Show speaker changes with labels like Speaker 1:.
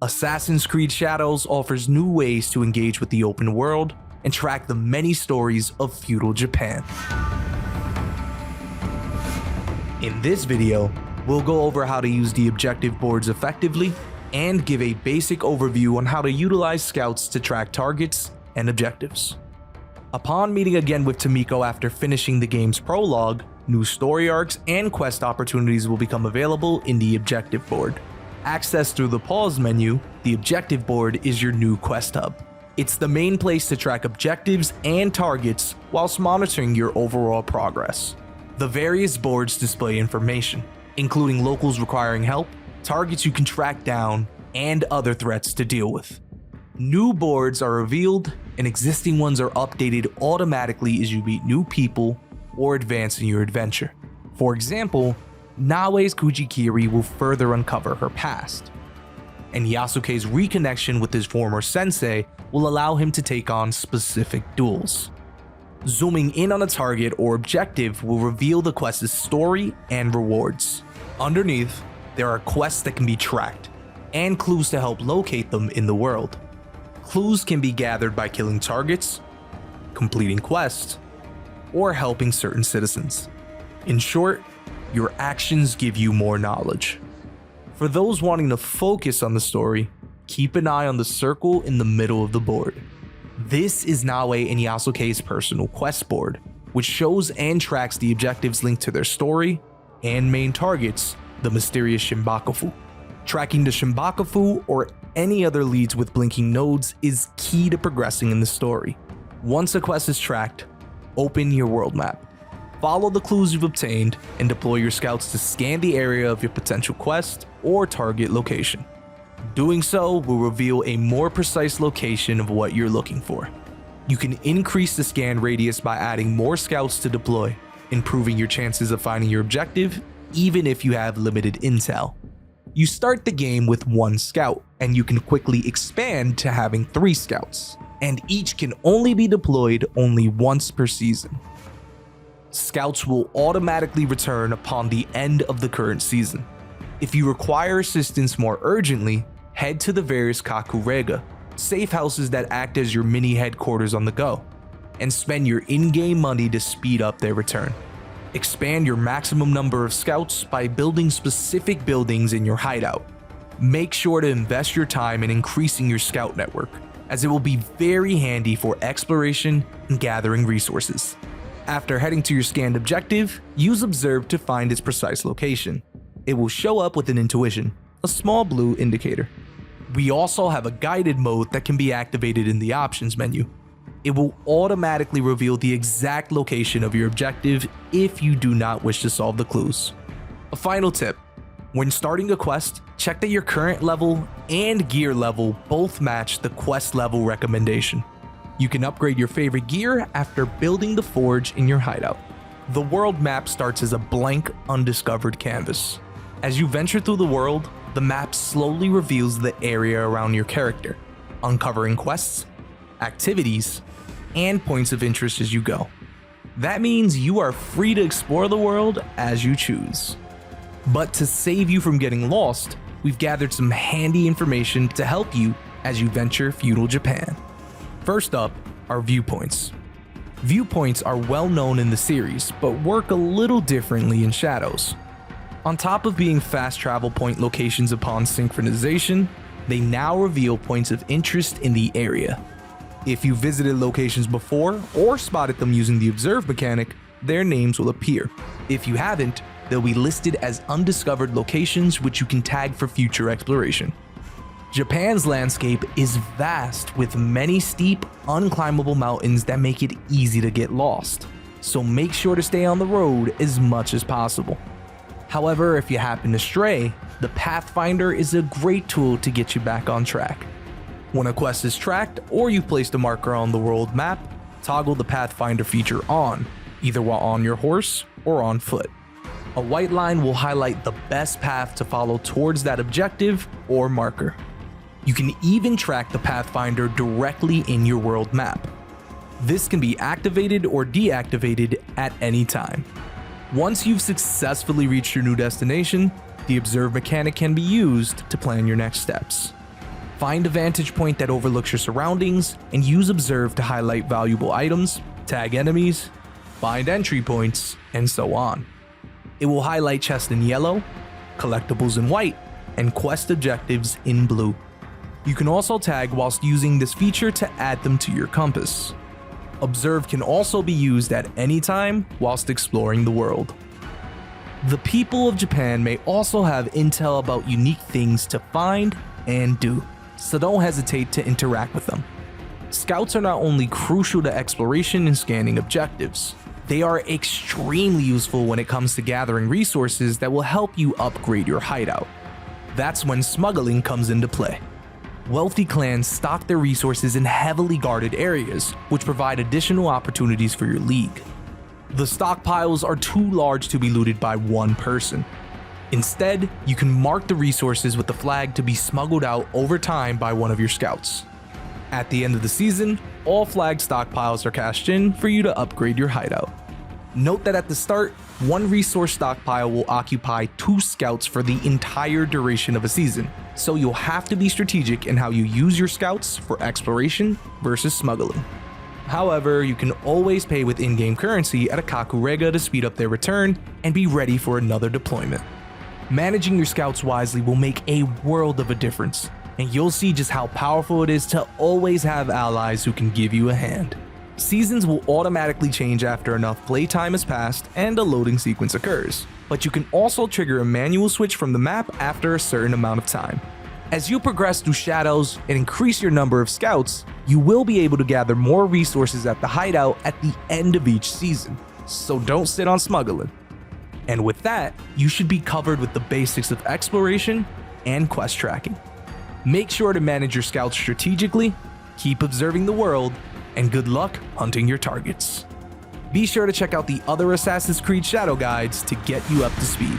Speaker 1: Assassin's Creed Shadows offers new ways to engage with the open world and track the many stories of feudal Japan. In this video, we'll go over how to use the objective boards effectively and give a basic overview on how to utilize scouts to track targets and objectives. Upon meeting again with Tomiko after finishing the game's prologue, new story arcs and quest opportunities will become available in the objective board. Accessed through the pause menu, the objective board is your new quest hub. It's the main place to track objectives and targets whilst monitoring your overall progress. The various boards display information, including locals requiring help, targets you can track down, and other threats to deal with. New boards are revealed and existing ones are updated automatically as you meet new people or advance in your adventure. For example, Naoe's Kujikiri will further uncover her past, and Yasuke's reconnection with his former sensei will allow him to take on specific duels. Zooming in on a target or objective will reveal the quest's story and rewards. Underneath, there are quests that can be tracked, and clues to help locate them in the world. Clues can be gathered by killing targets, completing quests, or helping certain citizens. In short, your actions give you more knowledge. For those wanting to focus on the story, keep an eye on the circle in the middle of the board. This is Naoe and Yasuke's personal quest board, which shows and tracks the objectives linked to their story and main targets, the mysterious Shinbakufu. Tracking the Shinbakufu or any other leads with blinking nodes is key to progressing in the story. Once a quest is tracked, open your world map. Follow the clues you've obtained and deploy your scouts to scan the area of your potential quest or target location. Doing so will reveal a more precise location of what you're looking for. You can increase the scan radius by adding more scouts to deploy, improving your chances of finding your objective even if you have limited intel. You start the game with 1 scout, and you can quickly expand to having 3 scouts, and each can only be deployed only once per season. Scouts will automatically return upon the end of the current season. If you require assistance more urgently, head to the various kakurega, safe houses that act as your mini headquarters on the go, and spend your in-game money to speed up their return. Expand your maximum number of scouts by building specific buildings in your hideout. Make sure to invest your time in increasing your scout network, as it will be very handy for exploration and gathering resources. After heading to your scanned objective, use Observe to find its precise location. It will show up with an intuition, a small blue indicator. We also have a guided mode that can be activated in the options menu. It will automatically reveal the exact location of your objective if you do not wish to solve the clues. A final tip: when starting a quest, check that your current level and gear level both match the quest level recommendation. You can upgrade your favorite gear after building the forge in your hideout. The world map starts as a blank, undiscovered canvas. As you venture through the world, the map slowly reveals the area around your character, uncovering quests, activities, and points of interest as you go. That means you are free to explore the world as you choose. But to save you from getting lost, we've gathered some handy information to help you as you venture feudal Japan. First up are viewpoints. Viewpoints are well known in the series, but work a little differently in Shadows. On top of being fast travel point locations upon synchronization, they now reveal points of interest in the area. If you visited locations before or spotted them using the Observe mechanic, their names will appear. If you haven't, they'll be listed as undiscovered locations which you can tag for future exploration. Japan's landscape is vast with many steep, unclimbable mountains that make it easy to get lost, so make sure to stay on the road as much as possible. However, if you happen to stray, the Pathfinder is a great tool to get you back on track. When a quest is tracked or you've placed a marker on the world map, toggle the Pathfinder feature on, either while on your horse or on foot. A white line will highlight the best path to follow towards that objective or marker. You can even track the Pathfinder directly in your world map. This can be activated or deactivated at any time. Once you've successfully reached your new destination, the Observe mechanic can be used to plan your next steps. Find a vantage point that overlooks your surroundings and use observe to highlight valuable items, tag enemies, find entry points, and so on. It will highlight chests in yellow, collectibles in white, and quest objectives in blue. You can also tag whilst using this feature to add them to your compass. Observe can also be used at any time whilst exploring the world. The people of Japan may also have intel about unique things to find and do, so don't hesitate to interact with them. Scouts are not only crucial to exploration and scanning objectives, they are extremely useful when it comes to gathering resources that will help you upgrade your hideout. That's when smuggling comes into play. Wealthy clans stock their resources in heavily guarded areas, which provide additional opportunities for your league. The stockpiles are too large to be looted by one person. Instead, you can mark the resources with the flag to be smuggled out over time by one of your scouts. At the end of the season, all flagged stockpiles are cashed in for you to upgrade your hideout. Note that at the start, one resource stockpile will occupy 2 scouts for the entire duration of a season, so you'll have to be strategic in how you use your scouts for exploration versus smuggling. However, you can always pay with in-game currency at a Kakurega to speed up their return and be ready for another deployment. Managing your scouts wisely will make a world of a difference, and you'll see just how powerful it is to always have allies who can give you a hand. Seasons will automatically change after enough playtime has passed and a loading sequence occurs, but you can also trigger a manual switch from the map after a certain amount of time. As you progress through shadows and increase your number of scouts, you will be able to gather more resources at the hideout at the end of each season, so don't sit on smuggling. And with that, you should be covered with the basics of exploration and quest tracking. Make sure to manage your scouts strategically, keep observing the world, and good luck hunting your targets. Be sure to check out the other Assassin's Creed Shadow guides to get you up to speed.